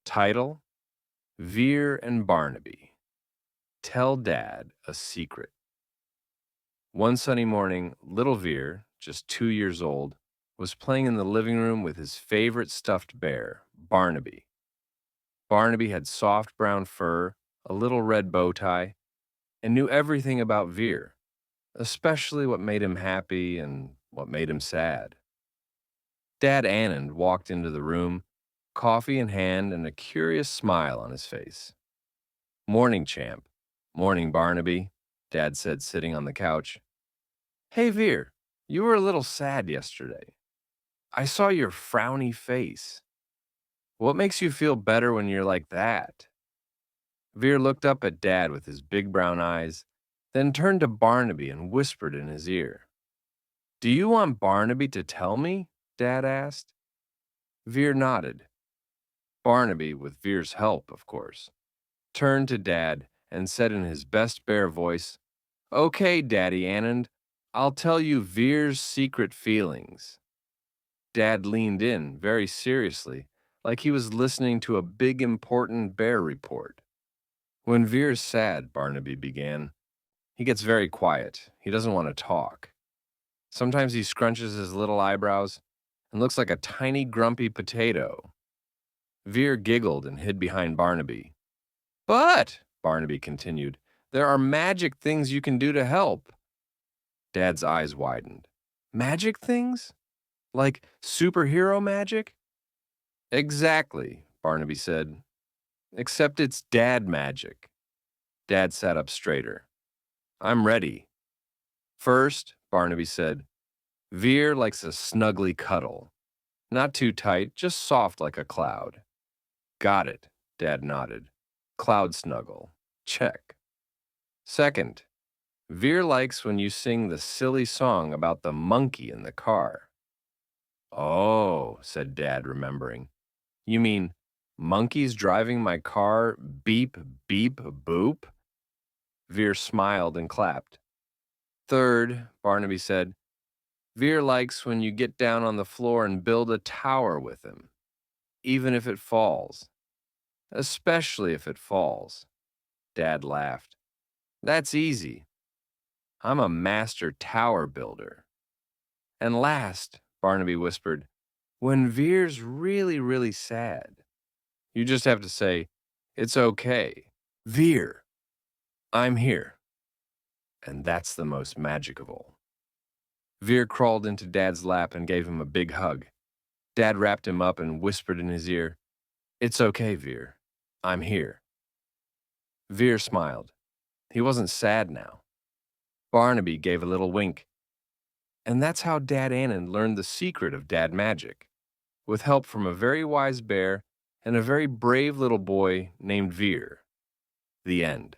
Title: Veer and Barnaby Tell Dad a Secret. One sunny morning, little Veer, just 2 years old, was playing in the living room with his favorite stuffed bear, Barnaby. Barnaby had soft brown fur, a little red bow tie, and knew everything about Veer, especially what made him happy and what made him sad. Dad Anand walked into the room, coffee in hand and a curious smile on his face. "Morning, champ." "Morning, Barnaby," Dad said, sitting on the couch. "Hey, Veer, you were a little sad yesterday. I saw your frowny face. What makes you feel better when you're like that?" Veer looked up at Dad with his big brown eyes, then turned to Barnaby and whispered in his ear. "Do you want Barnaby to tell me?" Dad asked. Veer nodded. Barnaby, with Veer's help, of course, turned to Dad and said in his best bear voice, "Okay, Daddy Anand, I'll tell you Veer's secret feelings." Dad leaned in very seriously, like he was listening to a big important bear report. "When Veer's sad," Barnaby began, "he gets very quiet. He doesn't want to talk. Sometimes he scrunches his little eyebrows and looks like a tiny grumpy potato." Veer giggled and hid behind Barnaby. "But," Barnaby continued, "there are magic things you can do to help." Dad's eyes widened. "Magic things? Like superhero magic?" "Exactly," Barnaby said. "Except it's dad magic." Dad sat up straighter. "I'm ready." "First," Barnaby said, "Veer likes a snuggly cuddle. Not too tight, just soft like a cloud." "Got it," Dad nodded. "Cloud snuggle. Check." "Second, Veer likes when you sing the silly song about the monkey in the car." "Oh," said Dad, remembering. "You mean monkeys driving my car beep, beep, boop?" Veer smiled and clapped. "Third," Barnaby said, "Veer likes when you get down on the floor and build a tower with him, even if it falls. Especially if it falls." Dad laughed. "That's easy. I'm a master tower builder." "And last," Barnaby whispered, "when Veer's really, really sad, you just have to say, 'It's okay. Veer, I'm here.' And that's the most magic of all." Veer crawled into Dad's lap and gave him a big hug. Dad wrapped him up and whispered in his ear, "It's okay, Veer. I'm here." Veer smiled. He wasn't sad now. Barnaby gave a little wink. And that's how Dad Anand learned the secret of dad magic, with help from a very wise bear and a very brave little boy named Veer. The end.